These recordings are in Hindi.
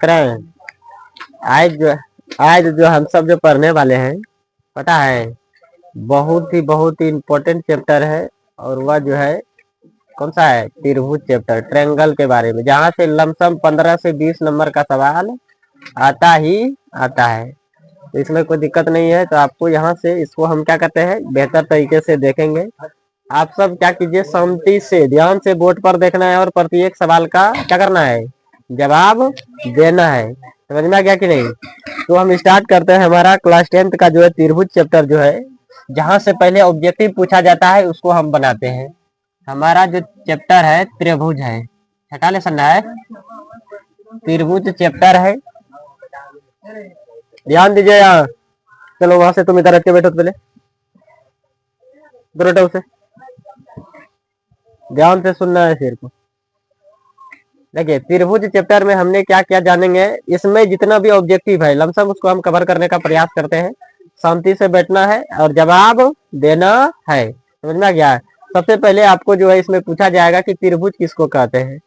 करें। आज जो हम सब जो पढ़ने वाले हैं, पता है, बहुत ही इम्पोर्टेंट चैप्टर है। और वह जो है कौन सा है? त्रिभुज चैप्टर, ट्रायंगल के बारे में, जहाँ से लमसम 15 से 20 नंबर का सवाल आता ही आता है। तो इसमें कोई दिक्कत नहीं है। तो आपको यहाँ से इसको हम क्या करते हैं, बेहतर तरीके से देखेंगे। आप सब क्या कीजिए, शांति से ध्यान से बोर्ड पर देखना है और प्रत्येक सवाल का क्या करना है, जवाब देना है। समझ में आ गया कि नहीं? तो हम स्टार्ट करते हैं हमारा क्लास 10th का जो है त्रिभुज चैप्टर जो है, जहां से पहले ऑब्जेक्टिव पूछा जाता है उसको हम बनाते हैं। हमारा जो चैप्टर है त्रिभुज है, छठा लेसन है, त्रिभुज चैप्टर है। ध्यान दीजिए यहाँ। चलो वहां से तुम इधर रख के बैठो, पहले इधर बैठो, उसे ध्यान से सुनना है शेर को। देखिए त्रिभुज चैप्टर में हमने क्या क्या जानेंगे, इसमें जितना भी ऑब्जेक्टिव है लमसम उसको हम कवर करने का प्रयास करते हैं। शांति से बैठना है और जवाब देना है। समझ में आ गया? सबसे पहले आपको जो है इसमें पूछा जाएगा कि त्रिभुज किसको कहते हैं,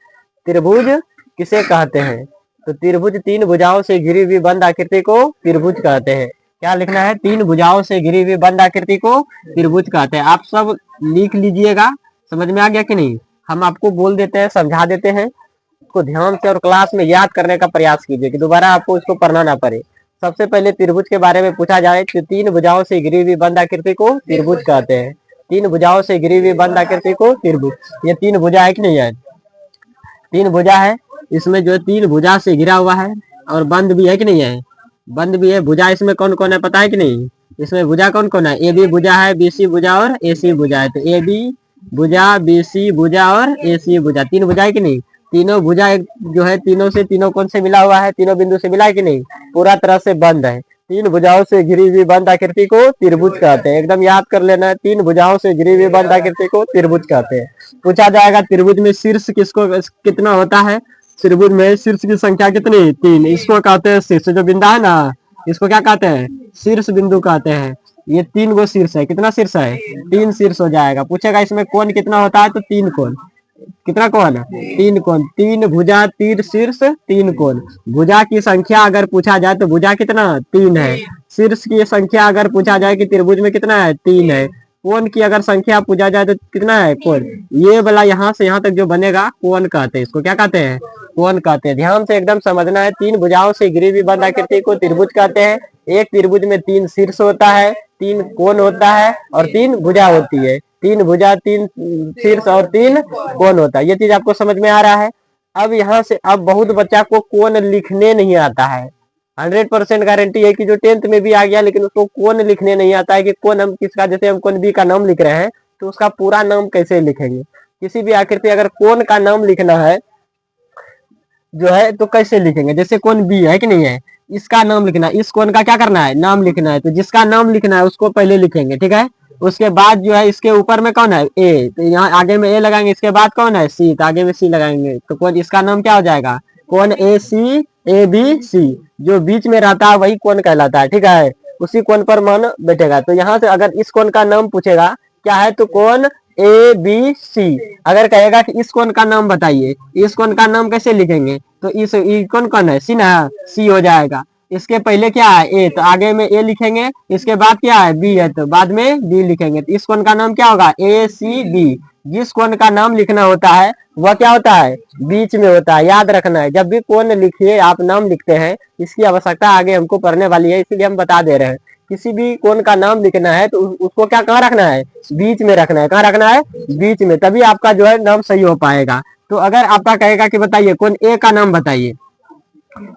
त्रिभुज किसे कहते हैं। तो त्रिभुज 3 भुजाओं से घिरी हुई बंद आकृति को त्रिभुज कहते हैं। क्या लिखना है? 3 भुजाओं से घिरी हुई बंद आकृति को त्रिभुज कहते हैं। आप सब लिख लीजिएगा। समझ में आ गया कि नहीं? हम आपको बोल देते हैं, समझा देते हैं, उसको ध्यान से और क्लास में याद करने का प्रयास कीजिए कि दोबारा आपको इसको पढ़ना ना पड़े। सबसे पहले त्रिभुज के बारे में पूछा जाए तो 3 भुजाओं से घिरी हुई बंद आकृति को त्रिभुज कहते हैं। 3 भुजाओं से घिरी हुई बंद आकृति को त्रिभुज। ये 3 भुजा है कि नहीं है? 3 भुजा है। इसमें जो 3 भुजा से घिरा हुआ है और बंद भी है कि नहीं है? बंद भी है। भुजा इसमें कौन कौन है पता है कि नहीं? इसमें भुजा कौन कौन है? ए बी भुजा है, बी सी भुजा और ए सी भुजा है। तो ए बी भुजा, बी सी भुजा और ए सी भुजा, 3 भुजा है कि नहीं? तीनों भुजा एक जो है तीनों कौन से मिला हुआ है? तीनों बिंदु से मिला है कि नहीं? पूरा तरह से बंद है। 3 भुजाओं से घिरी हुई बंद आकृति को त्रिभुज कहते हैं। एकदम याद कर लेना है, 3 भुजाओं से घिरी हुई बंद आकृति को त्रिभुज कहते हैं। पूछा जाएगा त्रिभुज में शीर्ष किसको कितना होता है? त्रिभुज में शीर्ष की संख्या कितनी? 3। इसको कहते हैं शीर्ष। जो बिंदु है ना, इसको क्या कहते हैं? शीर्ष बिंदु कहते हैं। ये 3 गो शीर्ष है। कितना शीर्ष है? 3 शीर्ष हो जाएगा। पूछेगा इसमें कोण कितना होता है? तो 3 कोण। कितना कोण? 3 कोण। 3 भुजा, 3 शीर्ष, 3 कोण। भुजा की संख्या अगर पूछा जाए तो भुजा कितना? 3 है। शीर्ष की संख्या अगर पूछा जाए कि त्रिभुज में कितना है? 3 है। कोण की अगर संख्या पूछा जाए तो कितना है? कोण। ये वाला यहाँ से यहाँ तक जो बनेगा कोण कहते हैं। इसको क्या कहते हैं? कोण कहते हैं। ध्यान से एकदम समझना है। 3 भुजाओं से घिरी हुई बंद आकृति को त्रिभुज कहते हैं। एक त्रिभुज में 3 शीर्ष होता है, 3 कोण होता है और 3 भुजा होती है। 3 भुजा, 3 शीर्ष और 3 कोण होता है। ये चीज आपको समझ में आ रहा है? अब यहाँ से अब बहुत बच्चा को कोण लिखने नहीं आता है। 100% गारंटी है कि जो 10th में भी आ गया लेकिन उसको कोण लिखने नहीं आता है कि कोण हम किसका, जैसे हम कोण बी का नाम लिख रहे हैं तो उसका पूरा नाम कैसे लिखेंगे। किसी भी आकृति अगर कोण का नाम लिखना है जो है तो कैसे लिखेंगे? जैसे कोण बी है कि नहीं है, इसका नाम लिखना है। इस कोण का क्या करना है? नाम लिखना है। तो जिसका नाम लिखना है उसको पहले लिखेंगे, ठीक है। उसके बाद जो है इसके ऊपर में कौन है? ए। तो यहाँ आगे में ए लगाएंगे। इसके बाद कौन है? सी। तो आगे में सी लगाएंगे। तो कोण, इसका नाम क्या हो जाएगा? कोण ए सी, ए बी सी। जो बीच में रहता है वही कोण कहलाता है, ठीक है। उसी कोण पर मान बैठेगा। तो यहाँ से अगर इस कोण का नाम पूछेगा क्या है तो कोण ए बी सी। अगर कहेगा कि इस कोण का नाम बताइए, इस कोण का नाम कैसे लिखेंगे? तो इस कोण कौन है? सी ना, सी हो जाएगा। इसके पहले क्या है? ए। तो आगे में ए लिखेंगे। इसके बाद क्या है? बी है तो बाद में बी लिखेंगे। तो इस कोण का नाम क्या होगा? ए सी बी। जिस कोण का नाम लिखना होता है वह क्या होता है? बीच में होता है। याद रखना है, जब भी कोण लिखिए आप नाम लिखते हैं, इसकी आवश्यकता आगे हमको पढ़ने वाली है, इसलिए हम बता दे रहे हैं। किसी भी कोण का नाम लिखना है तो उसको क्या कहाँ रखना है? बीच में रखना है। कहाँ रखना है? बीच में। तभी आपका जो है नाम सही हो पाएगा। तो अगर आपका कहेगा कि बताइए कोण ए का नाम बताइए,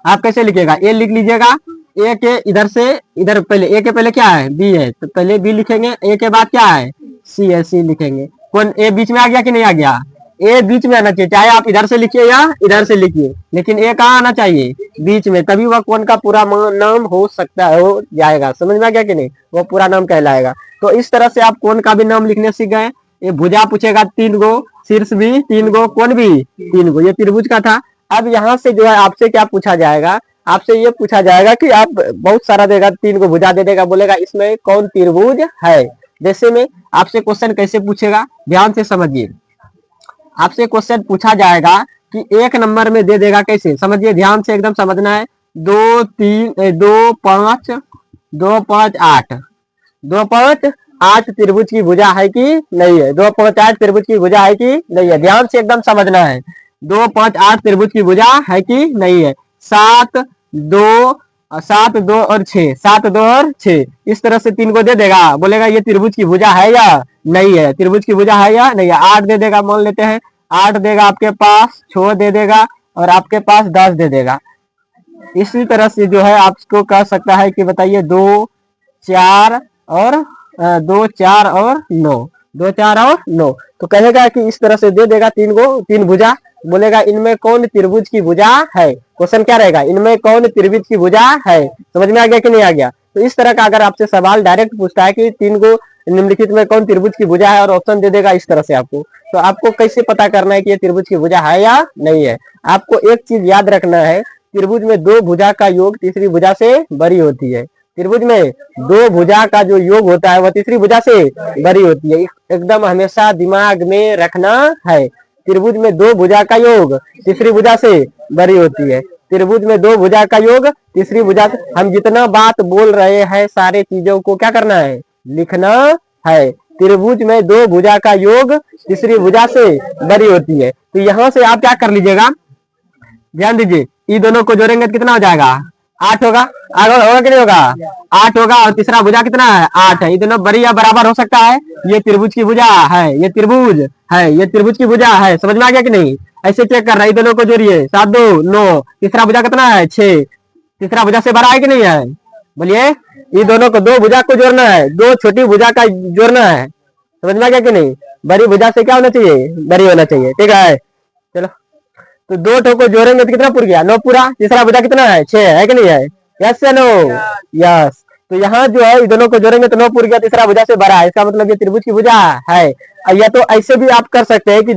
आप कैसे लिखिएगा? ए लिख लीजिएगा। ए के इधर से इधर, पहले ए के पहले क्या है? बी है तो पहले बी लिखेंगे। ए के बाद क्या है? सी है, सी लिखेंगे। कौन ए बीच में आ गया कि नहीं आ गया? ए बीच में आना चाहिए, चाहे आप इधर से लिखिए या इधर से लिखिए, लेकिन ए कहाँ आना चाहिए? बीच में। तभी वह कोण का पूरा नाम हो सकता है, हो जाएगा। समझ में आ गया कि नहीं? वो पूरा नाम कहलाएगा। तो इस तरह से आप कोण का भी नाम लिखने सीख गए। ये भुजा पूछेगा 3 गो, शीर्ष भी 3 गो, कोण भी 3 गो। ये त्रिभुज का था। अब यहाँ से जो है आपसे क्या पूछा जाएगा? आपसे ये पूछा जाएगा कि आप बहुत सारा देगा, 3 को भुजा दे देगा, बोलेगा इसमें कौन त्रिभुज है। जैसे में आपसे क्वेश्चन कैसे पूछेगा, ध्यान से समझिए। आपसे क्वेश्चन पूछा जाएगा कि 1 नंबर में दे देगा कैसे, समझिए ध्यान से एकदम समझना है। 2 3 2 5 2 5 8 2 5 8 त्रिभुज की भुजा है कि नहीं है, 2 5 8 त्रिभुज की भुजा है कि नहीं है, ध्यान से एकदम समझना है। 2 5 8 त्रिभुज की भुजा है कि नहीं है। 7 2 7 2 और 6 7 2 और 6 इस तरह से 3 को दे देगा, बोलेगा ये त्रिभुज की भुजा है या नहीं है, त्रिभुज की भुजा है या नहीं है। 8 दे देगा, मान लेते हैं 8 देगा आपके पास, 6 दे देगा और आपके पास 10 दे देगा। इसी तरह से जो है आपको कह सकता है कि बताइए 2 4 और 2 4 और 9 2 4 और 9 तो कहेगा कि इस तरह से दे देगा 3 भुजा, बोलेगा इनमें कौन त्रिभुज की भुजा है। क्वेश्चन क्या रहेगा, इनमें कौन त्रिभुज की भुजा है। समझ में आ गया कि नहीं आ गया। तो इस तरह का अगर आपसे सवाल डायरेक्ट पूछता है कि 3 को निम्नलिखित में कौन त्रिभुज की भुजा है और ऑप्शन दे देगा इस तरह से आपको, तो आपको कैसे पता करना है कि ये त्रिभुज की भुजा है या नहीं है। आपको एक चीज याद रखना है, त्रिभुज में 2 भुजा का योग तीसरी भुजा से बड़ी होती है। त्रिभुज में 2 भुजा का जो योग होता है वह तीसरी भुजा से बड़ी होती है, एकदम हमेशा दिमाग में रखना है। त्रिभुज में 2 भुजा का योग तीसरी भुजा से बड़ी होती है। त्रिभुज में 2 भुजा का योग तीसरी भुजा से, हम जितना बात बोल रहे हैं सारे चीजों को क्या करना है, लिखना है। त्रिभुज में 2 भुजा का योग तीसरी भुजा से बड़ी होती है। तो यहाँ से आप क्या कर लीजिएगा, ध्यान दीजिए, ये दोनों को जोड़ेंगे तो कितना हो जाएगा, 8 होगा। आगे होगा कि नहीं होगा, 8 होगा और तीसरा भुजा कितना है, 8 है। ये दोनों बड़ी या बराबर हो सकता है, ये त्रिभुज की भुजा है, ये त्रिभुज है, ये त्रिभुज की भुजा है। समझ में आ गया कि नहीं। ऐसे चेक कर रहा है, ये दोनों को जोड़िए, 7 2 9, तीसरा भुजा कितना है 6, तीसरा भुजा से बड़ा है कि नहीं है, बोलिए। ये दोनों को 2 भुजा को जोड़ना है, 2 छोटी भुजा का जोड़ना है। समझ में आ गया कि नहीं। बड़ी भुजा से क्या होना चाहिए, बड़ी होना चाहिए, ठीक है। चलो तो 2 ठो को जोड़ेंगे तो कितना पूरा गया, 9 पूरा। तीसरा भुजा कितना है 6 है कि नहीं है, यस या नो, यस। तो यहाँ जो है दोनों को जोड़ेंगे तो 9 पूरा गया, तीसरा भुजा से बड़ा है, इसका मतलब ये त्रिभुज की भुजा है। या तो ऐसे भी आप कर सकते हैं कि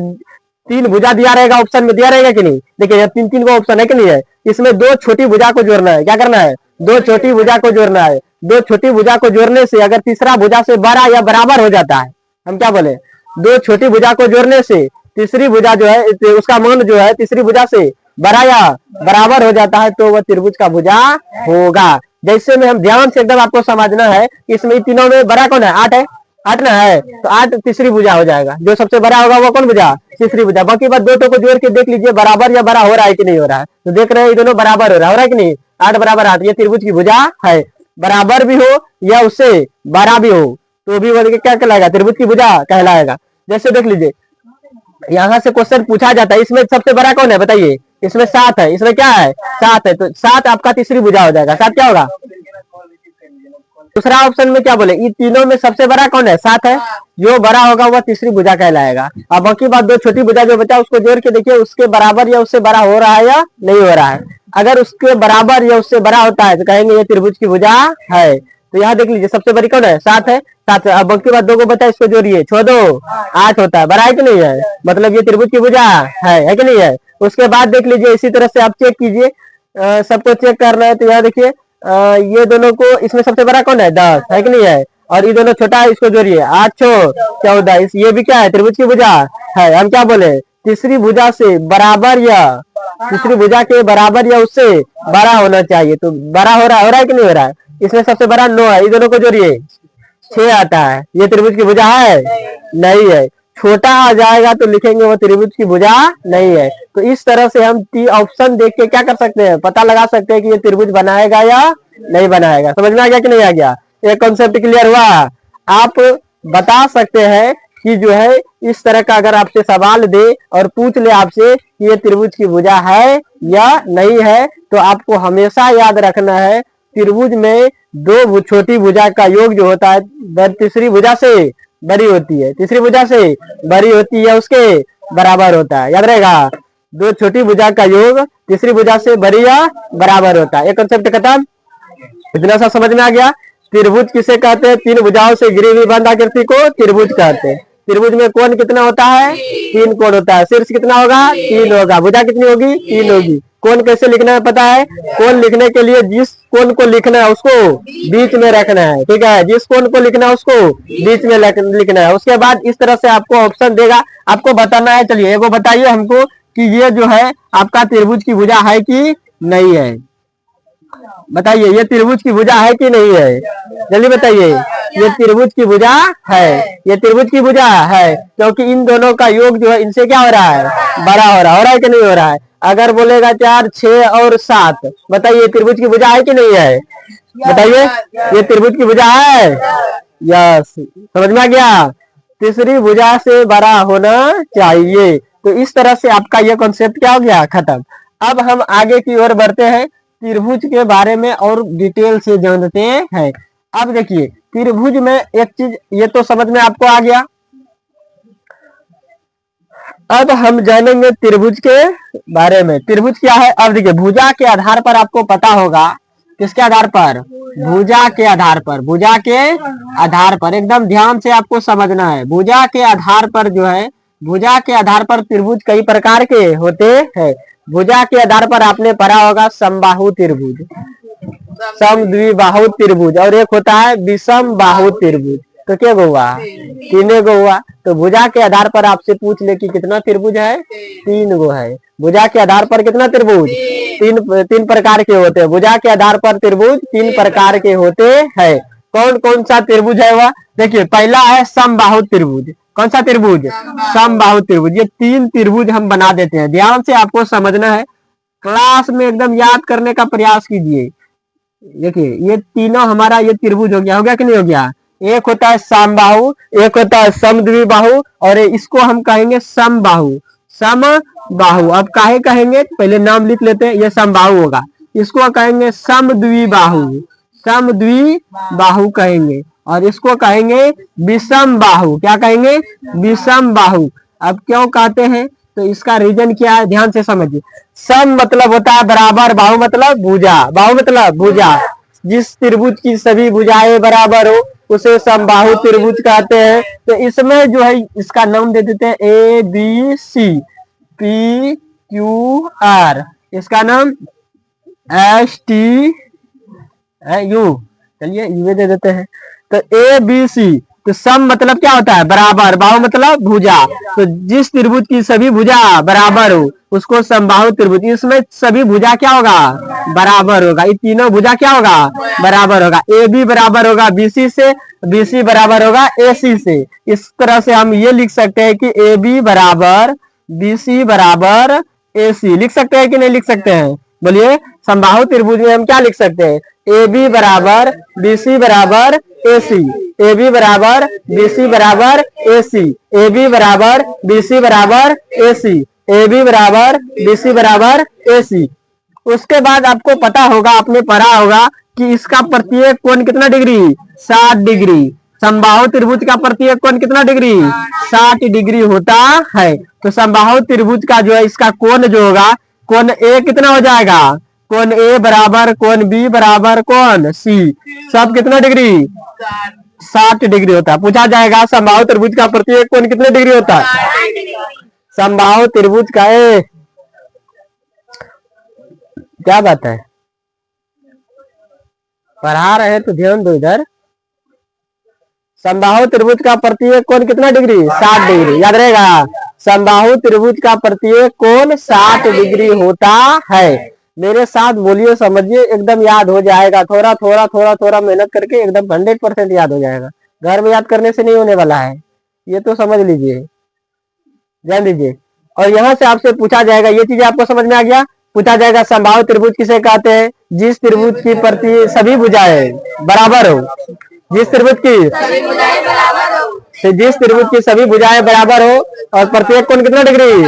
3 भुजा दिया रहेगा, ऑप्शन में दिया रहेगा कि नहीं, देखिए 3 का ऑप्शन है कि नहीं है। इसमें 2 छोटी भुजा को जोड़ना है, क्या करना है, 2 छोटी भुजा को जोड़ना है। 2 छोटी भुजा को जोड़ने से अगर तीसरा भुजा से बड़ा या बराबर हो जाता है, हम क्या बोले, 2 छोटी भुजा को जोड़ने से तीसरी भुजा जो है उसका मान जो है तीसरी भुजा से बड़ा या बराबर हो जाता है, तो वह त्रिभुज का भुजा होगा। जैसे में हम ध्यान से एकदम आपको समझना है, इसमें तीनों में बड़ा कौन है, 8 है, 8 ना है, तो 8 तीसरी भुजा हो जाएगा। जो सबसे बड़ा होगा वो कौन भुजा, तीसरी भुजा। बाकी बात 2 को जोड़ के देख लीजिए बराबर या बड़ा हो रहा है कि नहीं हो रहा है। तो देख रहे हैं ये दोनों बराबर हो रहा है कि नहीं, 8 बराबर 8, ये त्रिभुज की भुजा है। बराबर भी हो या उससे बड़ा भी हो तो भी वो क्या कहलाएगा, त्रिभुज की भुजा कहलाएगा। जैसे देख लीजिए यहाँ से क्वेश्चन पूछा जाता है, इसमें सबसे बड़ा कौन है बताइए, इसमें 7 है, इसमें क्या है 7 है, तो 7 आपका तीसरी भुजा हो जाएगा। 7 क्या होगा, दूसरा ऑप्शन में क्या बोले, ये तीनों में सबसे बड़ा कौन है, 7 है, जो बड़ा होगा वह तीसरी भुजा कहलाएगा। अब बाकी बात 2 छोटी भुजा जो बचा उसको जोड़ के देखिए उसके बराबर या उससे बड़ा हो रहा है या नहीं हो रहा है। अगर उसके बराबर या उससे बड़ा होता है तो कहेंगे ये त्रिभुज की भुजा है। तो यहाँ देख लीजिए सबसे बड़ी कौन है, 7 है, 7। अब बाकी बात 2 को बचा, इसको जोड़िए, 6 2 8 होता है, बड़ा है कि नहीं है, मतलब ये त्रिभुज की भुजा है कि नहीं है। उसके बाद देख लीजिए इसी तरह से आप चेक कीजिए, सबको चेक करना है। तो यहाँ देखिए ये दोनों को, इसमें सबसे बड़ा कौन है 10 है कि नहीं है, और ये दोनों छोटा है, इसको जोड़िए 8 6 14, ये भी क्या है त्रिभुज की भुजा है। हम क्या बोले, तीसरी भुजा से बराबर या तीसरी भुजा के बराबर या उससे बड़ा होना चाहिए। तो बड़ा हो रहा है कि नहीं हो रहा है, इसमें सबसे बड़ा 9 है, ये दोनों को जोड़िए 6 आता है, ये त्रिभुज की भुजा है नहीं है। छोटा आ जाएगा तो लिखेंगे वो त्रिभुज की भुजा नहीं है। तो इस तरह से हम ऑप्शन देख के क्या कर सकते हैं, पता लगा सकते हैं कि ये त्रिभुज बनाएगा या नहीं बनाएगा। समझ में आ गया कि नहीं आ गया, ये कॉन्सेप्ट क्लियर हुआ। आप बता सकते हैं कि जो है इस तरह का अगर आपसे सवाल दे और पूछ ले आपसे कि ये त्रिभुज की भुजा है या नहीं है, तो आपको हमेशा याद रखना है त्रिभुज में 2 छोटी भुजा का योग जो होता है तीसरी भुजा से बड़ी होती है, तीसरी भुजा से बड़ी होती है, उसके बराबर होता है, याद रहेगा। 2 छोटी भुजा का योग तीसरी भुजा से बड़ी या बराबर होता है। एक कॉन्सेप्ट खत्म, इतना सा समझ में आ गया। त्रिभुज किसे कहते हैं, 3 भुजाओं से घिरी हुई बंद आकृति को त्रिभुज कहते हैं। त्रिभुज में कोण कितना होता है, 3 कोण होता है। शीर्ष कितना होगा, 3 होगा। भुजा कितनी होगी, 3 होगी। कोण कैसे लिखना है पता है, कोण लिखने के लिए जिस कोण को लिखना है उसको बीच में रखना है, ठीक है। जिस कोण को लिखना है उसको बीच में लिखना है। उसके बाद इस तरह से आपको ऑप्शन देगा, आपको बताना है। चलिए वो बताइए हमको कि ये जो है आपका त्रिभुज की भुजा है कि नहीं है। बताइए ये त्रिभुज की भुजा है कि नहीं है, जल्दी बताइए। ये त्रिभुज की भुजा है, ये त्रिभुज की भुजा है, क्योंकि इन दोनों का योग जो है इनसे क्या हो रहा है, बड़ा हो रहा है कि नहीं हो रहा है। अगर बोलेगा 4, 6 और 7, बताइए त्रिभुज की भुजा है कि नहीं है, बताइए ये त्रिभुज की भुजा है। यस, समझ में आ गया। तीसरी भुजा से बड़ा होना चाहिए। तो इस तरह से आपका ये कॉन्सेप्ट क्या हो गया, खत्म। अब हम आगे की ओर बढ़ते हैं, त्रिभुज के बारे में और डिटेल से जानते हैं। अब देखिए त्रिभुज में एक चीज ये तो समझ में आपको आ गया। अब हम जानेंगे त्रिभुज के बारे में। त्रिभुज क्या है, अब देखिए भुजा के आधार पर आपको पता होगा, किसके आधार पर, भुजा के आधार पर, भुजा के आधार पर एकदम ध्यान से आपको समझना है। भुजा के आधार पर जो है, भुजा के आधार पर त्रिभुज कई प्रकार के होते हैं। भुजा के आधार पर आपने पढ़ा होगा समबाहु त्रिभुज, समद्विबाहु त्रिभुज, और एक होता है विषम बाहु त्रिभुज। तो क्या हुआ, 3 गो हुआ। तो भुजा के आधार पर आपसे पूछ ले कि कितना त्रिभुज है, 3 गो है। भुजा के आधार पर कितना त्रिभुज, तीन प्रकार के होते हैं। भुजा के आधार पर त्रिभुज 3 प्रकार के होते हैं। कौन कौन सा त्रिभुज है वह, देखिए पहला है समबाहु त्रिभुज। कौन सा त्रिभुज, समबाहु त्रिभुज। ये 3 त्रिभुज हम बना देते हैं, ध्यान से आपको समझना है, क्लास में एकदम याद करने का प्रयास कीजिए। देखिए ये तीनों हमारा ये त्रिभुज हो गया कि नहीं हो गया। एक होता है समबाहु, एक होता है समद्विबाहु, और इसको हम कहेंगे समबाहु, समबाहु। अब काहे कहेंगे, पहले नाम लिख लेते हैं, ये समबाहु होगा। इसको कहेंगे समद्विबाहु, समद्विबाहु कहेंगे, और इसको कहेंगे विषम बाहु। क्या कहेंगे, विषम बाहु। अब क्यों कहते हैं, तो इसका रीजन क्या है, ध्यान से समझिए। सम मतलब होता है बराबर, बाहु मतलब भुजा, बाहु मतलब भुजा। जिस त्रिभुज की सभी भुजाएं बराबर हो उसे समबाहु त्रिभुज कहते हैं। तो इसमें जो है इसका नाम दे देते हैं ABC, PQR, इसका नाम STU, चलिए ये दे देते हैं। तो ABC, तो सम मतलब क्या होता है, बराबर, बाहु मतलब भुजा। तो जिस त्रिभुज की सभी भुजा बराबर हो उसको समबाहु त्रिभुज। इसमें सभी भुजा क्या होगा, बराबर होगा। ये तीनों भुजा क्या होगा, बराबर होगा। AB बराबर होगा BC से, BC बराबर होगा AC से। इस तरह से हम ये लिख सकते हैं कि AB बराबर BC बराबर AC। लिख सकते हैं कि नहीं लिख सकते हैं, बोलिए। समबाहु त्रिभुज में हम क्या लिख सकते हैं, AB बराबर BC बराबर AC, AB बराबर BC बराबर AC, AB बराबर BC बराबर AC, AB बराबर BC बराबर AC। उसके बाद आपको पता होगा, आपने पढ़ा होगा कि इसका प्रत्येक कोण कितना डिग्री, 60 डिग्री। समबाहु त्रिभुज का प्रत्येक कोण कितना डिग्री, 60 डिग्री होता है। तो समबाहु त्रिभुज का जो है इसका कोण जो होगा, कोण A कितना हो जाएगा, कोण A बराबर कोण B बराबर कोण C, सब कितना डिग्री, 60 डिग्री होता है। पूछा जाएगा समबाहु त्रिभुज का प्रत्येक कोण कितने डिग्री होता है, समबाहु त्रिभुज का क्या बात है, पढ़ा रहे तो ध्यान दो इधर। समबाहु त्रिभुज का प्रत्येक कोण कितना डिग्री, 60 डिग्री, याद रहेगा। समबाहु त्रिभुज का प्रत्येक कोण 60 डिग्री होता है। मेरे साथ बोलिए, समझिए, एकदम याद हो जाएगा। थोड़ा थोड़ा थोड़ा थोड़ा मेहनत करके एकदम 100% याद हो जाएगा। घर में याद करने से नहीं होने वाला है, ये तो समझ लीजिए, जान लीजिए। और यहाँ से आपसे पूछा जाएगा, ये चीज आपको समझ में आ गया। पूछा जाएगा समबाहु त्रिभुज किसे कहते हैं, जिस त्रिभुज की प्रति सभी भुजाएं बराबर हो, जिस त्रिभुज की, जिस त्रिभुज की सभी भुजाएं बराबर हो और प्रत्येक कोण कितना डिग्री,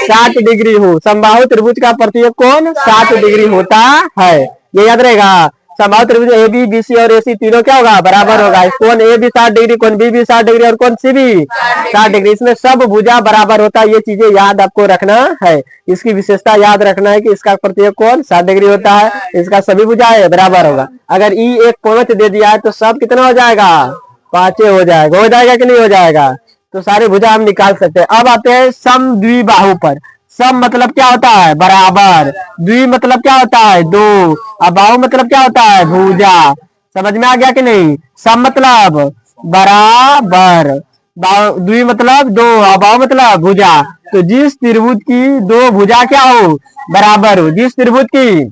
60 डिग्री हो। समबाहु त्रिभुज का प्रत्येक कोण 60 डिग्री होता है, ये याद रहेगा। समबाहु त्रिभुज AB, BC और AC तीनों क्या होगा, बराबर होगा। कोण A भी 60 डिग्री, कोण B भी 60 डिग्री और कोण C भी 60 डिग्री, इसमें सब भुजा बराबर होता है। ये चीजें याद आपको रखना है, इसकी विशेषता याद रखना है कि इसका प्रत्येक कोण 60 डिग्री होता है, इसका सभी भुजाएं बराबर होगा। अगर E एक 5 दे दिया है तो सब कितना हो जाएगा, 5 हो जाएगा। हो जाएगा कि नहीं हो जाएगा, तो सारे भुजा हम निकाल सकते हैं। अब आते हैं समद्विबाहु पर। सम मतलब क्या होता है, बराबर। द्वि मतलब क्या होता है, 2। अब बाहु मतलब क्या होता है, भुजा। समझ में आ गया कि नहीं। सम मतलब बराबर, द्वि मतलब 2 और बाहु मतलब भुजा। तो जिस त्रिभुज की दो भुजा क्या हो, बराबर हो, जिस त्रिभुज की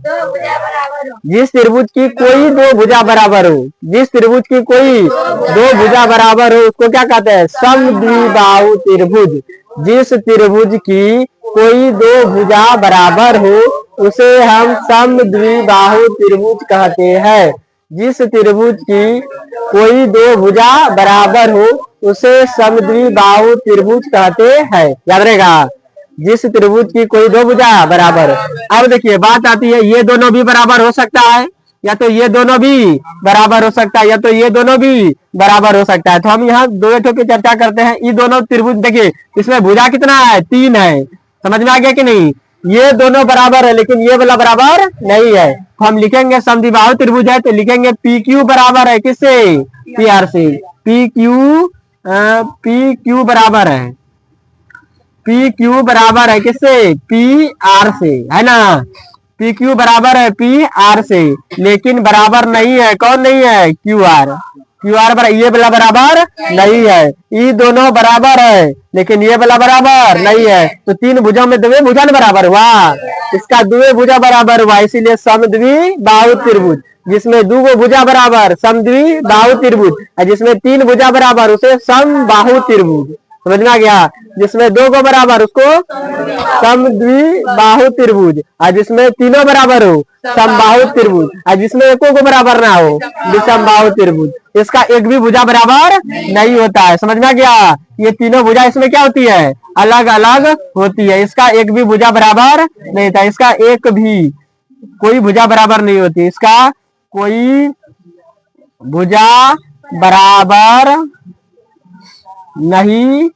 कोई दो भुजा बराबर हो, जिस त्रिभुज की कोई दो भुजा बराबर हो, उसको क्या कहते हैं, समद्विबाहु त्रिभुज। जिस त्रिभुज की कोई दो भुजा बराबर हो उसे हम समद्विबाहु त्रिभुज कहते हैं। जिस त्रिभुज की कोई दो भुजा बराबर हो उसे समद्विबाहु त्रिभुज कहते हैं। याद रहेगा, जिस त्रिभुज की कोई दो भुजा बराबर। अब देखिए बात आती है, ये दोनों भी बराबर हो सकता है, या तो ये दोनों भी बराबर हो सकता है, या तो ये दोनों भी बराबर हो सकता है। तो हम यहाँ दो की चर्चा करते हैं। ये दोनों त्रिभुज देखिए, इसमें भुजा कितना है, 3 है। समझ में आ गया कि नहीं? ये दोनों बराबर है लेकिन ये वाला बराबर नहीं है। तो हम लिखेंगे समद्विबाहु त्रिभुज है तो लिखेंगे पी क्यू बराबर है किससे, पी आर से। पी क्यू बराबर है, पी क्यू बराबर है किससे, पी आर से, है ना। पी क्यू बराबर है पी आर से, लेकिन बराबर नहीं है, कौन नहीं है, क्यू आर। क्यू आर बराबर, ये वाला बराबर नहीं है। ये दोनों बराबर है लेकिन ये वाला बराबर नहीं है। तो तीन भुजों में द्वे भुजा बराबर हुआ, इसका द्वे भुजा बराबर हुआ, इसीलिए समद्विबाहु त्रिभुज। जिसमें दो भुजा बराबर समद्विबाहु त्रिभुज, और जिसमें तीन भुजा बराबर उसे समबाहु त्रिभुज। समझ में आ गया? जिसमें दो को बराबर उसको समद्विबाहु त्रिभुज, और जिसमें तीनों बराबर हो समबाहु त्रिभुज, और जिसमें एको को बराबर ना हो विषमबाहु त्रिभुज। इसका एक भी भुजा बराबर नहीं होता है। समझ में आ गया? ये तीनों भुजा इसमें क्या होती है, अलग अलग होती है। इसका एक भी भुजा बराबर नहीं था, इसका एक भी कोई भुजा बराबर नहीं होती, इसका कोई भुजा बराबर नहीं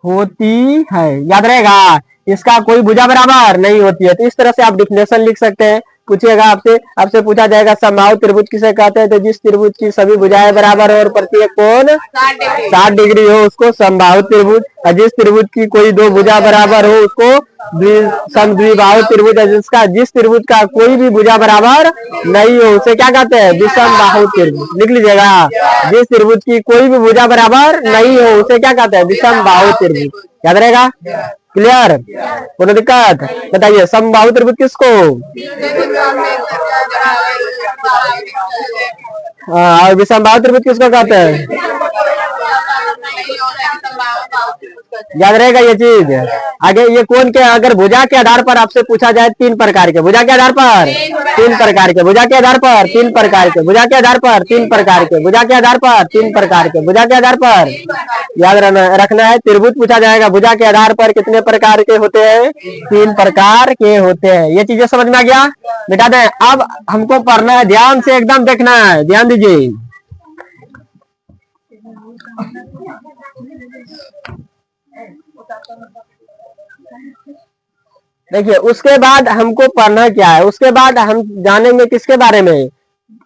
होती है। याद रहेगा, इसका कोई भुजा बराबर नहीं होती है। तो इस तरह से आप डिफिनेशन लिख सकते हैं। पूछेगा आपसे पूछा जाएगा समबाहु त्रिभुज किसे कहते हैं, तो जिस त्रिभुज की सभी भुजाएं बराबर हो और प्रत्येक कोण 60 डिग्री हो उसको समबाहु त्रिभुज, और जिस त्रिभुज की कोई दो भुजा बराबर हो उसको समद्विबाहु त्रिभुज, जिस त्रिभुज का कोई भी भुजा बराबर नहीं हो उसे क्या कहते हैं, विषमबाहु त्रिभुज। लिख लीजिएगा, जिस त्रिभुज की कोई भी भुजा बराबर नहीं हो उसे क्या कहते हैं, विषमबाहु त्रिभुज। याद रहेगा? क्लियर? कोई दिक्कत? बताइए समबाहु त्रिभुज किसको, और विषमबाहु त्रिभुज किसको कहते हैं? याद रहेगा ये चीज। आगे ये कोण के अगर भुजा के आधार पर आपसे पूछा जाए, तीन प्रकार के भुजा के आधार पर, तीन प्रकार के भुजा के आधार पर, तीन प्रकार के भुजा के आधार पर, तीन प्रकार के भुजा के आधार पर, तीन प्रकार के भुजा के आधार पर याद रखना है। त्रिभुज पूछा जाएगा भुजा के आधार पर कितने प्रकार के होते हैं, तीन प्रकार के होते हैं। ये चीजें समझ में आ गया? बेटा दें, अब हमको पढ़ना है, ध्यान से एकदम देखना है, ध्यान दीजिए। देखिए उसके बाद हमको पढ़ना क्या है, उसके बाद हम जानेंगे किसके बारे में,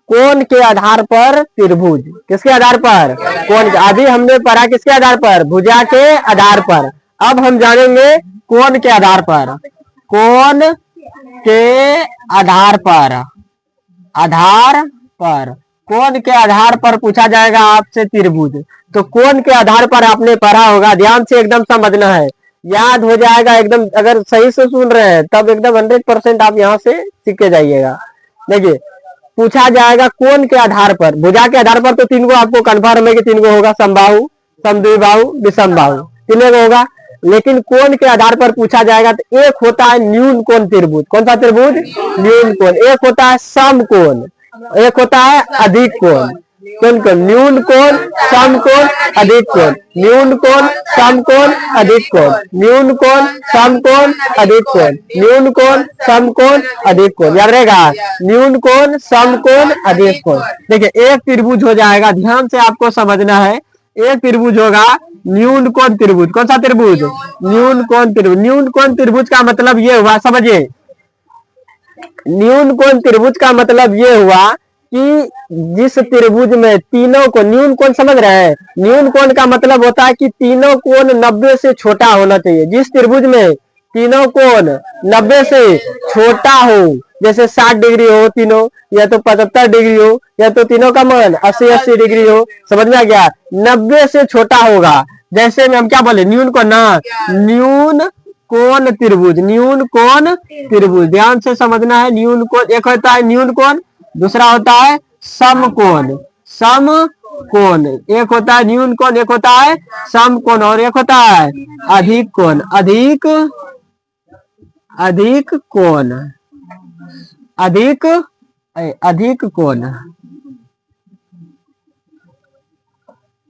कोण के आधार पर त्रिभुज। किसके आधार पर, कोण। अभी हमने पढ़ा किसके आधार पर, भुजा के आधार पर। अब हम जानेंगे कोण के आधार पर, कोण के आधार पर, आधार पर कोण के आधार पर पूछा जाएगा आपसे त्रिभुज। तो कोण के आधार पर आपने पढ़ा होगा, ध्यान से एकदम समझना है, याद हो जाएगा एकदम। अगर सही से सुन रहे हैं तब एकदम 100% आप यहाँ से सीख के जाइएगा। देखिए पूछा जाएगा कोण के आधार पर, भुजा के आधार पर तो तीन को आपको कन्फर्म है कि तीन को होगा, समबाहु, समद्विबाहु, विषमबाहु, तीनों को होगा। लेकिन कोण के आधार पर पूछा जाएगा तो एक होता है न्यून कोण त्रिभुज। कौन सा त्रिभुज, न्यून कोण। एक होता है समकोण, एक होता है अधिक कोण। कौन कौन, न्यून कोण, समकोण, अधिक कोण, न्यून कोण, समकोण, अधिक कोण, न्यून कोण, समकोण, अधिक कोण, न्यून कोण, समकोण, अधिक कोण। याद रहेगा, न्यून कोण, समकोण, अधिक कोण। देखिए एक त्रिभुज हो जाएगा, ध्यान से आपको समझना है। एक त्रिभुज होगा न्यून कोण त्रिभुज। कौन सा त्रिभुज, न्यून कोण त्रिभुज। न्यून कोण त्रिभुज का मतलब ये हुआ, समझिए, न्यून कोण त्रिभुज का मतलब ये हुआ कि जिस त्रिभुज में तीनों को, न्यून कोण समझ रहे हैं, न्यून कोण का मतलब होता है कि तीनों कोण 90 से छोटा होना चाहिए। जिस त्रिभुज में तीनों कोण 90 से छोटा हो, जैसे 60 डिग्री हो तीनों, या तो 75 डिग्री हो, या तो तीनों का मान 80-80 डिग्री हो। समझ में आ गया? 90 से छोटा होगा। जैसे में हम क्या बोले, न्यून कोण ना, न्यून कोण त्रिभुज, न्यून कोण त्रिभुज, ध्यान से समझना है। न्यून कोण एक होता है न्यून कोण, दूसरा होता है समकोण। समकोण एक होता है न्यून कोण, एक होता है समकोण, और एक होता है अधिक कोण। अधिक कोण, अधिक कोण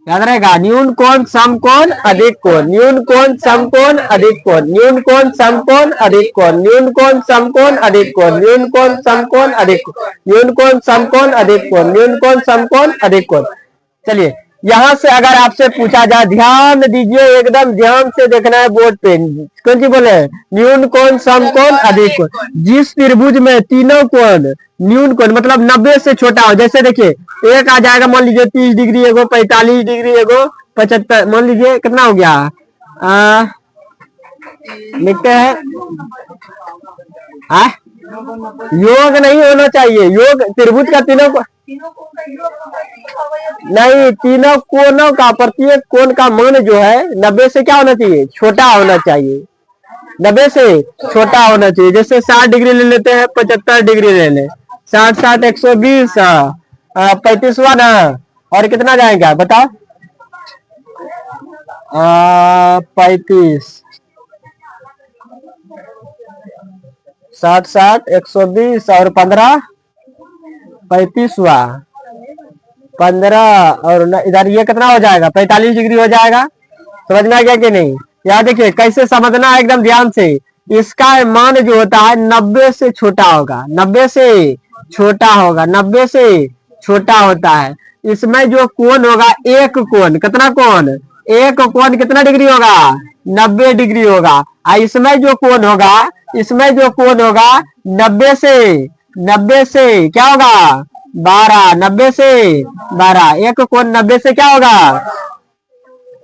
याद रहेगा। न्यून कोण समकोण अधिक कोण, न्यून कोण समकोण अधिक कोण, न्यून कोण समकोण अधिक कोण, न्यून कोण समकोण अधिक कोण, न्यून कोण समकोण अधिक कोण, न्यून कोण समकोण अधिक कोण, न्यून कोण समकोण अधिक कोण। चलिए यहां से अगर आपसे पूछा जाए, ध्यान दीजिए, एकदम ध्यान से देखना है बोर्ड पे। कौन सी बोले, न्यून कोण समकोण अधिक कोण। जिस त्रिभुज में तीनों कोण न्यून कोण मतलब 90 से छोटा हो, जैसे देखिए एक आ जाएगा मान लीजिए 30 डिग्री, एगो 45 डिग्री, एगो 75, मान लीजिए कितना हो गया, लिखते हैं योग नहीं होना चाहिए, योग त्रिभुज का तीनों को नहीं, तीनों कोणों का प्रत्येक कोण का मान जो है 90 से क्या होना चाहिए, छोटा होना चाहिए, 90 से छोटा होना चाहिए। जैसे 60 डिग्री ले लेते हैं, 75 डिग्री ले ले, 60 60 120, 35 हुआ ना, और कितना जाएगा बताओ, 35, 60 60 120 और 15 35 हुआ, 15 और इधर ये कितना हो जाएगा, 45 डिग्री हो जाएगा। समझ में आ गया कि नहीं। यहाँ देखिए कैसे समझना है एकदम ध्यान से। इसका मान जो होता है 90 से छोटा होगा, 90 से छोटा होगा, 90 से छोटा होता है। इसमें जो कोण होगा, एक कोण, कितना कोण, एक कोण कितना डिग्री होगा, 90 डिग्री होगा। इसमें जो कोण होगा, इसमें जो कोण होगा 90 से क्या होगा, 12, 90 से 12, एक कोण 90 से क्या होगा।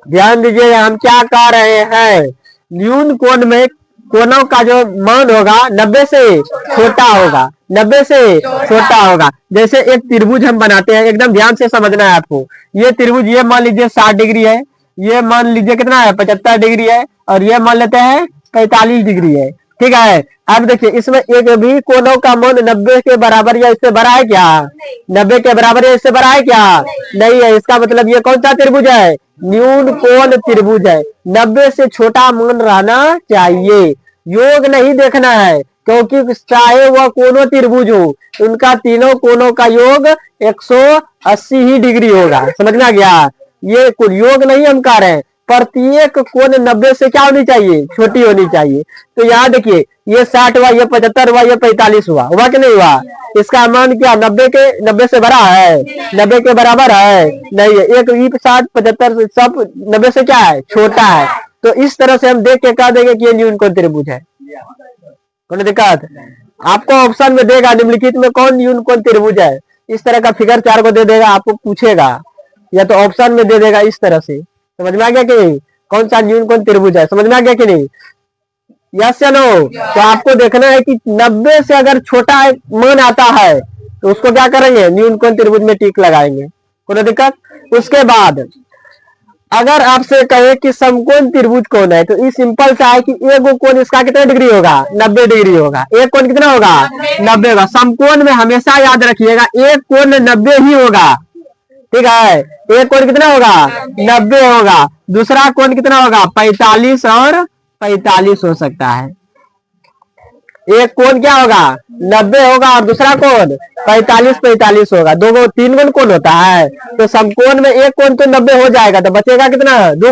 ध्यान दीजिए हम क्या कह रहे हैं, न्यून कोण में कोणों का जो मान होगा 90 से छोटा होगा, 90 से छोटा होगा। जैसे एक त्रिभुज हम बनाते हैं, एकदम ध्यान से समझना है आपको। ये त्रिभुज ये मान लीजिए 60 डिग्री है, ये मान लीजिए कितना है 75 डिग्री है, और ये मान लेते हैं 45 डिग्री है, ठीक है। अब देखिए इसमें एक भी कोणों का मान 90 के बराबर या इससे बड़ा है क्या, 90 के बराबर या इससे बड़ा है क्या, नहीं है। इसका मतलब ये कौन सा त्रिभुज है, न्यून कोण त्रिभुज है। 90 से छोटा मान रहना चाहिए, योग नहीं देखना है, क्योंकि चाहे वह कोणों त्रिभुज हो, उनका तीनों कोणों का योग 180 ही डिग्री होगा। समझ में आ गया, ये योग नहीं हम कह रहे हैं, प्रत्येक कोण 90 से क्या होनी चाहिए, छोटी होनी चाहिए। तो यहाँ देखिए ये 60 हुआ, ये 75 हुआ, ये 45 हुआ कि नहीं हुआ। इसका मान क्या 90 से बड़ा है, 90 के बराबर है नहीं है। एक 60 75 सब 90 से क्या है, छोटा है। तो इस तरह से हम देख के कह देंगे कि ये न्यून कोण त्रिभुज है। कोई दिक्कत, आपको ऑप्शन में देगा निम्नलिखित में कौन न्यून कोण त्रिभुज है, इस तरह का फिगर 4 को दे देगा, आपको पूछेगा या तो ऑप्शन में दे देगा इस तरह से। समझ में आ गया कि नहीं, कौन सा न्यून कोण त्रिभुज है, समझ में आ गया कि नहीं, यस या नो। तो आपको देखना है कि 90 से अगर छोटा मान आता है तो उसको क्या करेंगे, न्यून कोण त्रिभुज में टिक लगाएंगे, कोई दिक्कत। उसके बाद अगर आपसे कहे कि समकोण त्रिभुज कौन है, तो ये सिंपल सा है कि एक कोण इसका कितना डिग्री होगा, 90 डिग्री होगा। एक कोण कितना होगा, 90 होगा। समकोण में हमेशा याद रखिएगा एक कोण 90 ही होगा, ठीक है। एक कोण कितना होगा, 90 होगा। दूसरा कोण कितना होगा, 45 और 45 हो सकता है। एक कोण क्या होगा, 90 होगा, और दूसरा कोण 45 होगा। दो 3 गुण कोण होता है, तो समकोण में एक कोण तो 90 हो जाएगा, तो बचेगा कितना, दो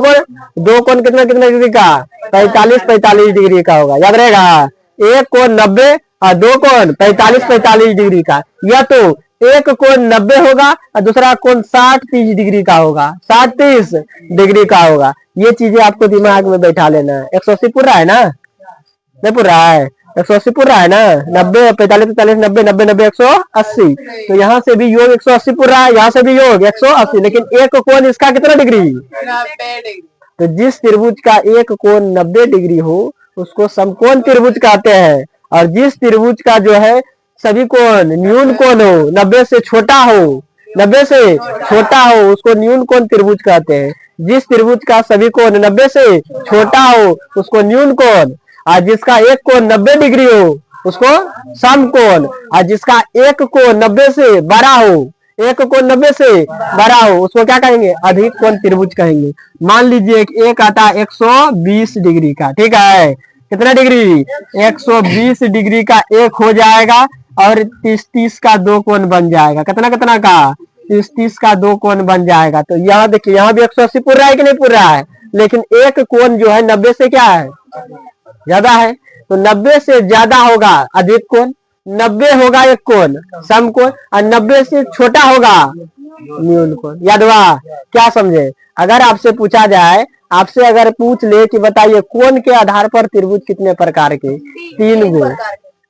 कोण कितना डिग्री का, 45 डिग्री का होगा, याद रहेगा। एक कोण 90 और दो कोण 45 डिग्री का, या तो एक कोण 90 होगा और दूसरा कोण 60-30 डिग्री का होगा, 60-30 डिग्री का होगा। ये चीजें आपको दिमाग में बैठा लेना है। 180 पूरा है ना, नहीं पूरा है, 180 पूरा है ना, 90 45 90 90 90 180। तो यहाँ से भी योग 180 पूरा है, यहाँ से भी योग 180, लेकिन एक कोण इसका कितना डिग्री, 90 डिग्री। तो जिस त्रिभुज का एक कोण 90 डिग्री हो उसको समकोण त्रिभुज कहते हैं, और जिस त्रिभुज का जो है सभी कोण न्यून कोण हो, 90 से छोटा हो, 90 से छोटा हो, उसको न्यून कोण त्रिभुज कहते हैं। जिस त्रिभुज का सभी कोण 90 से छोटा हो उसको न्यून कोण, और जिसका एक कोण 90 डिग्री हो उसको समकोण, और जिसका एक कोण 90 से बड़ा हो, एक कोण 90 से बड़ा हो उसको क्या कहेंगे, अधिक कोण त्रिभुज कहेंगे। मान लीजिए एक आता है 120 डिग्री का, ठीक है, कितना डिग्री, 120 डिग्री का एक हो जाएगा और 30-30 का दो कोण बन जाएगा। कितना कितना का, 30-30 का दो कोण बन जाएगा। तो यहाँ देखिए यहाँ भी 180 पूरा है कि नहीं पूरा है, लेकिन एक कोण जो है 90 से क्या है, ज्यादा है। तो 90 से ज्यादा होगा अधिक कोण, 90 होगा एक कोण समकोण, और 90 से छोटा होगा न्यून कोण। याद हुआ, क्या समझे। अगर आपसे पूछा जाए, आपसे अगर पूछ ले कि बताइए कोण के आधार पर त्रिभुज कितने प्रकार के, 3 गो,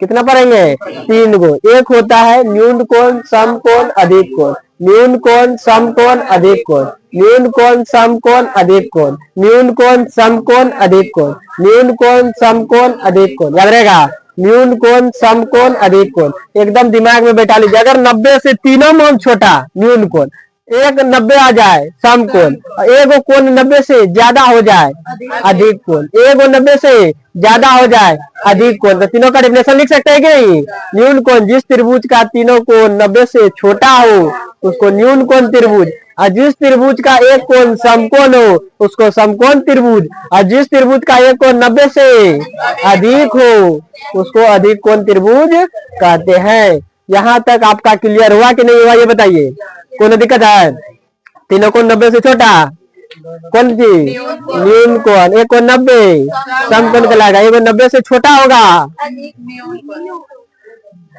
कितना पढ़ेंगे, 3 गो। एक होता है न्यून कोण समकोण अधिक कोण, न्यून कोण समकोण अधिक कोण, न्यून कोण समकोण अधिक कोण, न्यून कोण समकोण अधिक कोण, न्यून कोण समकोण अधिक कोण। याद रहेगा, न्यून कोण समकोण अधिक कोण, एकदम दिमाग में बैठा लीजिए। अगर 90 से तीनों मान छोटा न्यून कोण, एक 90 आ जाए समकोण, एक कोण 90 से ज्यादा हो जाए अधिक कोण, एक 90 से ज्यादा हो जाए अधिक कोण। तो तीनों का डेफिनेशन लिख सकते हैं कि नहीं, न्यून कोण, जिस त्रिभुज का तीनों कोण 90 से छोटा हो उसको न्यून कोण त्रिभुज, और जिस त्रिभुज का एक कोण समकोण हो उसको समकोण त्रिभुज, और जिस त्रिभुज का एक कोण 90 से अधिक हो उसको अधिक कोण त्रिभुज कहते हैं। यहाँ तक आपका क्लियर हुआ कि नहीं हुआ ये बताइए, कौन दिक्कत है। तीनों कोण 90 से छोटा कौन सी, न्यून कोण, एक कोण 90 समकोण कहलाएगा, एक 90 से छोटा होगा,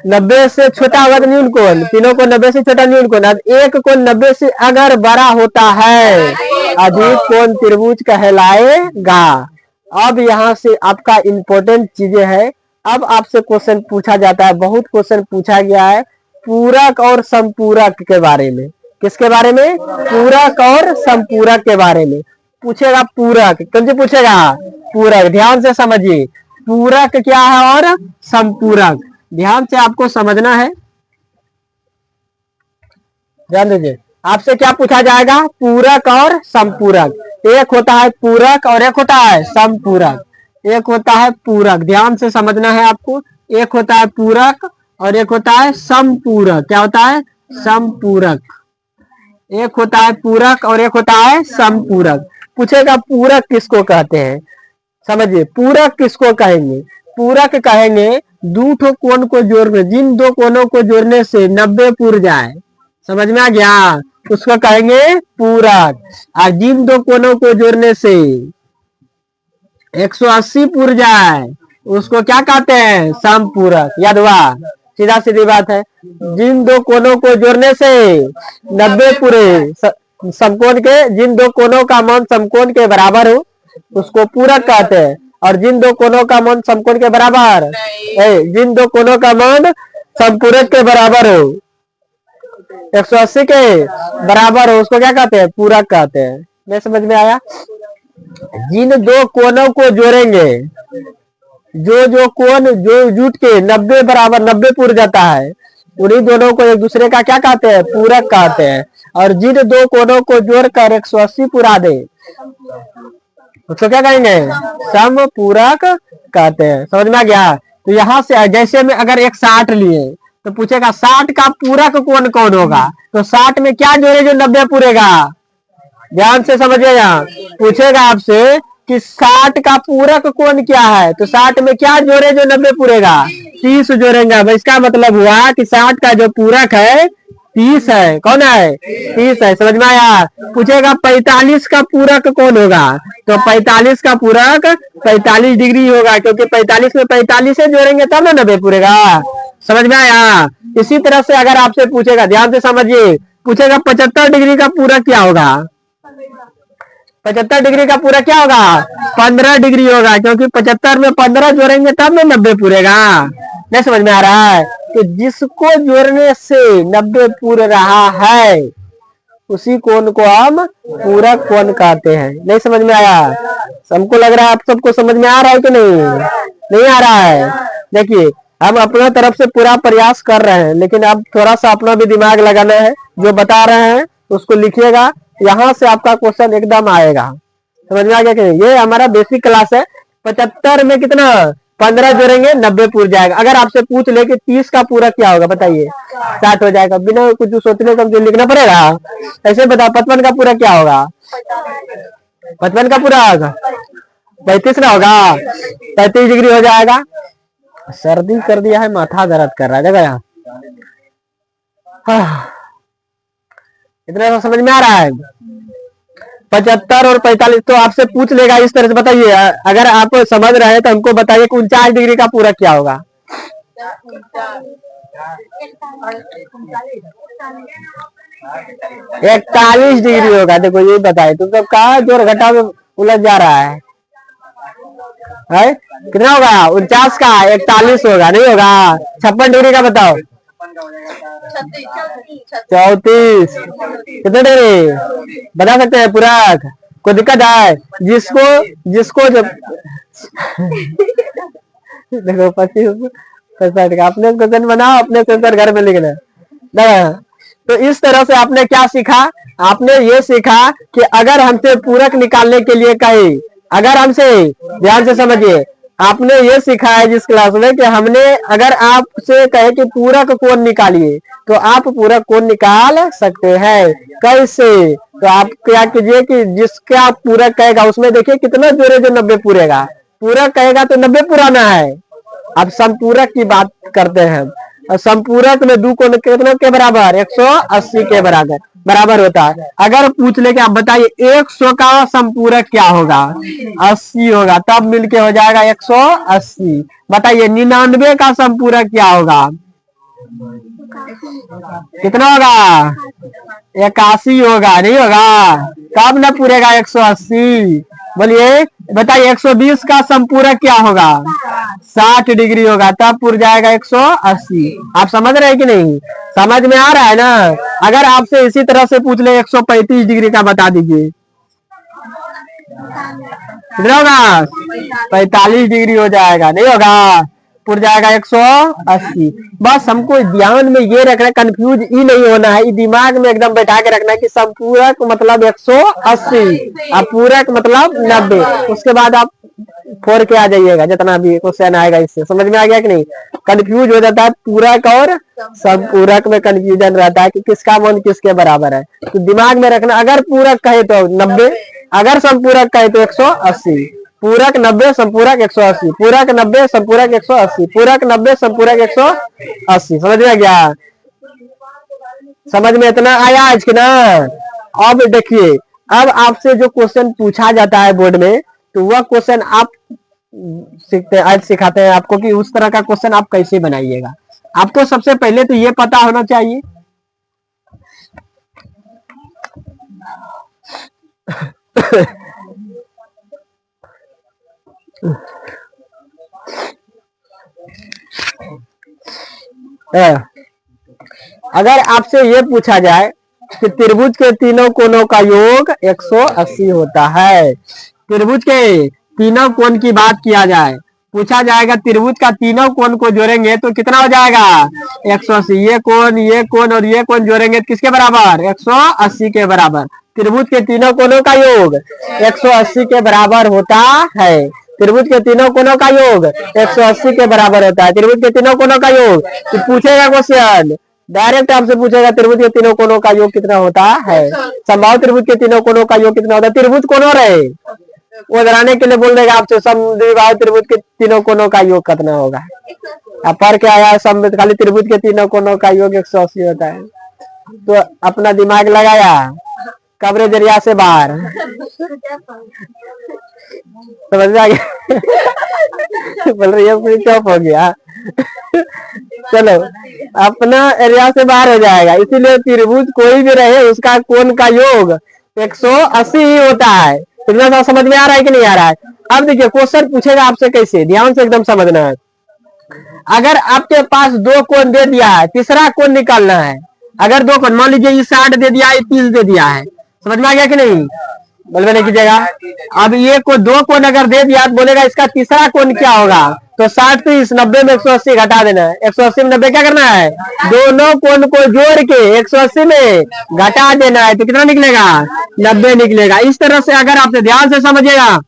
90 से छोटा होगा तो न्यून कोण, तीनों को 90 से छोटा न्यून कोण, एक कोण 90 से अगर बड़ा होता है अधिक कोण त्रिभुज कहलाएगा। अब यहाँ से आपका इंपॉर्टेंट चीजें है। अब आपसे क्वेश्चन पूछा जाता है, बहुत क्वेश्चन पूछा गया है पूरक और संपूरक के बारे में। किसके बारे में, पूरक और संपूरक के बारे में पूछेगा। पूरक कौन से पूछेगा, पूरक, ध्यान से समझिए पूरक क्या है और संपूरक, ध्यान से आपको समझना है, ध्यान दीजिए। आपसे क्या पूछा जाएगा, पूरक और संपूरक। एक होता है पूरक और एक होता है संपूरक, एक होता है पूरक, ध्यान से समझना है आपको। एक होता है पूरक और एक होता है संपूरक। क्या होता है, संपूरक। एक होता है पूरक और एक होता है संपूरक। पूछेगा पूरक किसको कहते हैं, समझिए पूरक किसको कहेंगे। पूरक कहेंगे दो ठो कोण को जोड़ने, जिन दो कोणों को जोड़ने से 90 पूर जाए, समझ में आ गया, उसको कहेंगे पूरक। और जिन दो कोणों को जोड़ने से 180 पूर जाए उसको क्या कहते हैं, समपूरक। याद हुआ, सीधा सीधी बात है। जिन दो कोणों को जोड़ने से 90 पूरे समकोण के, जिन दो कोणों का मान समकोण के बराबर हो उसको पूरक कहते हैं। और जिन दो कोणों का मान समकोण के बराबर, जिन दो कोणों का मान समपूरक के बराबर हो, 180 के बराबर हो उसको क्या कहते हैं, पूरक कहते हैं। मैं समझ में आया। जिन दो कोणों को जोड़ेंगे, जो कोण जो जुट के 90 बराबर 90 पूर जाता है, उन्हीं दोनों को एक दूसरे का क्या कहते हैं, पूरक कहते हैं। और जिन दो कोणों को जोड़कर 180 पूरा दे उसको क्या कहेंगे, समपूरक कहते हैं। समझ में आ गया। तो यहाँ से जैसे में अगर एक 60 लिए तो पूछेगा 60 का पूरक कोण कौन होगा, तो 60 में क्या जोड़े जो 90 पूरेगा, ध्यान से समझिएगा। पूछेगा आपसे कि 60 का पूरक कोण क्या है, तो 60 में क्या जोड़े जो 90 पूरेगा, 30 जोड़ेंगे। इसका मतलब हुआ कि 60 का जो पूरक है 30 है। कौन है, 30 है। समझ में आया। पूछेगा 45 का पूरक कौन होगा, तो 45 का पूरक 45 डिग्री होगा, क्योंकि 45 में 45 से जोड़ेंगे तब ना 90 पूरेगा। समझ में आया। इसी तरह से अगर आपसे पूछेगा, ध्यान से समझिए, पूछेगा 75 डिग्री का पूरक क्या होगा, 75 डिग्री का पूरा क्या होगा, 15 डिग्री होगा, क्योंकि 75 में 15 जोड़ेंगे तब में 90 पूरेगा। नहीं समझ में आ रहा है। तो जिसको जोड़ने से 90 पूर रहा है उसी कोण को हम पूरक कोण कहते हैं। नहीं समझ में आया। सबको लग रहा है, आप सबको समझ में आ रहा है कि नहीं आ रहा है। देखिए हम अपना तरफ से पूरा प्रयास कर रहे हैं, लेकिन अब थोड़ा सा अपना भी दिमाग लगाना है। जो बता रहे हैं उसको लिखिएगा, यहाँ से आपका क्वेश्चन एकदम आएगा। समझ में आ गया कि नहीं। ये हमारा बेसिक क्लास है, 75 में कितना 15 जोड़ेंगे 90 पूर जाएगा। अगर आपसे पूछ ले कि 30 का पूरा क्या होगा बताइए, 60 हो जाएगा। बिना कुछ सोचने का जो लिखना पड़ेगा। ऐसे बताओ 55 का पूरा क्या होगा, 55 का पूरा होगा 35 ना होगा, 35 डिग्री हो जाएगा। सर्दी कर दिया है, माथा दर्द कर रहा है जगह यहाँ। इतना तो समझ में आ रहा है। 75 और 45 तो आपसे पूछ लेगा इस तरह से, बताइए अगर आप समझ रहे हैं तो हमको बताइए कि 49 डिग्री का पूरा क्या होगा। 41 डिग्री होगा। देखो ये बताए तुम सब कहा जोर घटा में उलझ जा रहा है। कितना होगा 49 का 41 होगा, नहीं होगा। 56 डिग्री का बताओ, 34 कितने डिग्री बता सकते हैं पूरा। कोई दिक्कत है जिसको जब देखो 25 65 का अपने क्वेश्चन बनाओ, अपने सेंसर घर में लिखना ना। तो इस तरह से आपने क्या सीखा, आपने ये सीखा कि अगर हमसे पूरक निकालने के लिए कहे, अगर हमसे ध्यान से समझिए, आपने ये सीखा है जिस क्लास में कि हमने अगर आपसे कहे कि पूरक कोण निकालिए तो आप पूरक कोण निकाल सकते हैं। कैसे, तो आप क्या कीजिए कि जिसका पूरक कहेगा उसमें देखिए कितना जोड़े जो 90 पूरेगा। पूरक कहेगा तो 90 पुराना है। अब संपूरक की बात करते हैं, और संपूरक में दो कोण कितने के बराबर 180 के बराबर होता है। अगर पूछ ले कि आप बताइए 100 का संपूरक क्या होगा, 80 होगा, तब मिलके हो जाएगा 180। बताइए 99 का संपूरक क्या होगा, कितना होगा 81 होगा, नहीं होगा। तब न पूरेगा 180। बोलिए बताइए 120 का संपूरक क्या होगा, 60 डिग्री होगा, तब पूर जाएगा 180। आप समझ रहे हैं कि नहीं, समझ में आ रहा है ना। अगर आपसे इसी तरह से पूछ ले 135 डिग्री का बता दीजिए, कितना होगा 45 डिग्री हो जाएगा, नहीं होगा, पुर जाएगा 180। बस हमको ध्यान में ये रखना है, कंफ्यूज ही नहीं होना है, दिमाग में एकदम बैठा के रखना है कि संपूरक मतलब 180 और पूरक मतलब 90। उसके बाद आप फोड़ के आ जाइएगा जितना भी क्वेश्चन आएगा। इससे समझ में आ गया कि नहीं। कंफ्यूज हो जाता है पूरक और संपूरक में, कंफ्यूजन रहता है कि किसका मान किसके बराबर है। तो दिमाग में रखना, अगर पूरक कहे तो 90, अगर संपूरक कहे तो 180। पूरक 90 संपूरक 180, पूरक 90 संपूरक 180, पूरक 90 संपूरक 180। समझ में आ गया, समझ में इतना आया आज के ना। अब देखिए, अब आपसे जो क्वेश्चन पूछा जाता है बोर्ड में, तो वह क्वेश्चन आप सीखते आज सिखाते हैं आपको कि उस तरह का क्वेश्चन आप कैसे बनाइएगा। आपको सबसे पहले तो ये पता होना चाहिए अगर आपसे ये पूछा जाए कि त्रिभुज के तीनों कोणों का योग 180 होता है, त्रिभुज के तीनों कोण की बात किया जाए, पूछा जाएगा त्रिभुज का तीनों कोण को जोड़ेंगे तो कितना हो जाएगा 180। ये कोण और ये कोण जोड़ेंगे तो किसके बराबर 180 के बराबर। त्रिभुज के तीनों कोणों का योग 180 के बराबर होता है। त्रिभुज के तीनों कोणों का योग 180 के बराबर होता है। त्रिभुज के तीनों कोणों का योग तो पूछेगा क्वेश्चन, डायरेक्ट आपसे पूछेगा त्रिभुज के तीनों कोणों का योग कितना होता है। समबाहु त्रिभुज के तीनों कोणों का योग कितना होता है। त्रिभुज कोण रहे वो डराने के लिए बोल देगा आपसे समद्विबाहु त्रिभुज के तीनों कोणों का योग कितना होगा। अब पर क्या आया, खाली त्रिभुज के तीनों कोणों का योग 180 होता है। तो अपना दिमाग लगाया, कवरेज एरिया से बाहर, समझ में आ गया बोल रही है चुप हो गया चलो अपना एरिया से बाहर हो जाएगा। इसीलिए त्रिभुज कोई भी रहे उसका कोण का योग 180 ही होता है। इतना समझ में आ रहा है कि नहीं आ रहा है। अब देखिए क्वेश्चन पूछेगा आपसे कैसे, ध्यान से एकदम समझना है। अगर आपके पास दो कोण दे दिया है, तीसरा कोण निकालना है। अगर दो कोण, मान लीजिए ये 60 दे दिया है, 30 दे दिया है, समझ में आ गया कि नहीं, बोलबे नहीं कीजिएगा। अब ये को दो कोण अगर दे दिया तो बोलेगा इसका तीसरा कोण क्या होगा। तो 60 30 90 में 180 घटा देना है। 180 में 90 क्या करना है, दोनों कोण को जोड़ के 180 में घटा देना है। तो कितना निकलेगा 90 निकलेगा। इस तरह से अगर आपसे ध्यान से समझिएगा,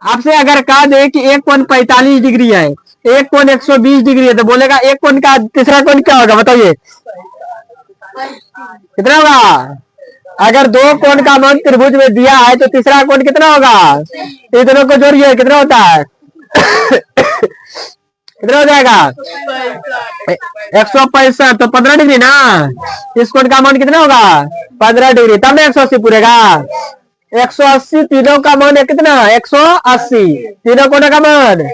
आपसे अगर कहा दे कि एक कोण 45 डिग्री है, एक कोण 120 डिग्री है, तो बोलेगा एक कोण का तीसरा कोण क्या होगा, बताइए कितना होगा। अगर दो कोण का मान त्रिभुज में दिया है तो तीसरा कोण कितना होगा, ये दोनों को जोड़िए कितना होता है कितना हो जाएगा 165, तो 15 डिग्री ना, इस कोण का मान कितना होगा 15 डिग्री, तब ना 180 पूरेगा। 180 तीनों का मान है कितना 180, तीनों कोणों का मान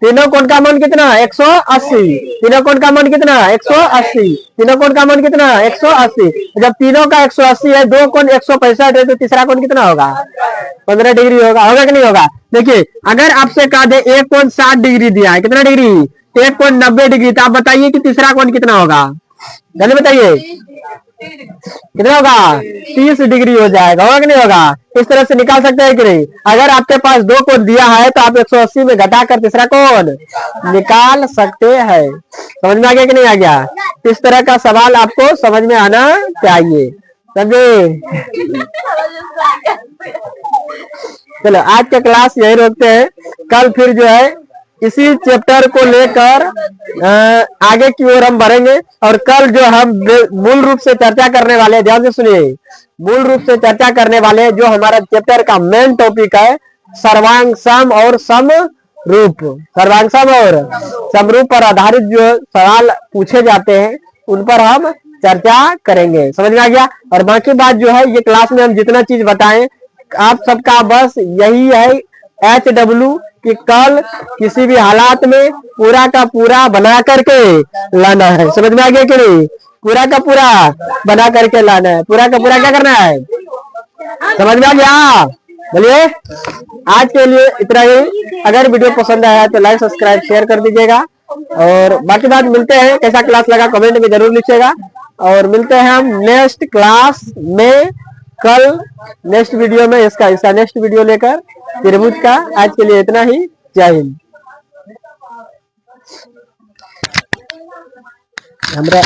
तीनों कोण का मान कितना 180, तीनों कोण का मान कितना 180, तीनों कोण का मान कितना 180। जब तीनों का 180 है, दो कोण 165 है, तो तीसरा कोण कितना होगा 15 डिग्री होगा। होगा कि नहीं होगा। देखिए अगर आपसे कहा दे एक कोण 60 डिग्री दिया है, कितना डिग्री, एक कोण 90 डिग्री, तो आप बताइए कि तीसरा कोण कितना होगा, जल्दी बताइए कितना होगा 30 डिग्री हो जाएगा। होगा कि नहीं होगा। इस तरह से निकाल सकते हैं कि नहीं। अगर आपके पास दो कोण दिया है तो आप 180 में घटाकर तीसरा कोण निकाल सकते हैं। समझ में आ गया कि नहीं आ गया। इस तरह का सवाल आपको समझ में आना चाहिए, समझे। चलो आज का क्लास यही रोकते हैं, कल फिर जो है इसी चैप्टर को लेकर आगे की ओर हम बढ़ेंगे। और कल जो हम मूल रूप से चर्चा करने वाले हैं, ध्यान से सुनिए, मूल रूप से चर्चा करने वाले जो हमारा चैप्टर का मेन टॉपिक है सर्वांग सम और समरूप। सर्वांग सम और समरूप पर आधारित जो सवाल पूछे जाते हैं उन पर हम चर्चा करेंगे। समझ में आ गया। और बाकी बात जो है ये क्लास में हम जितना चीज बताएं आप सबका बस यही है HW कि कल किसी भी हालात में पूरा का पूरा बना करके लाना है। समझ में आ गया कि नहीं। पूरा का पूरा बना करके लाना है, पूरा का पूरा क्या करना है, समझ में आ गया। बोलिए आज के लिए इतना ही। अगर वीडियो पसंद आया तो लाइक सब्सक्राइब शेयर कर दीजिएगा। और बाकी बात मिलते हैं, कैसा क्लास लगा कमेंट में जरूर लिखिएगा। और मिलते हैं हम नेक्स्ट क्लास में कल, नेक्स्ट वीडियो में इसका नेक्स्ट वीडियो लेकर त्रिभुज का। आज के लिए इतना ही। जय हिंद। हमरा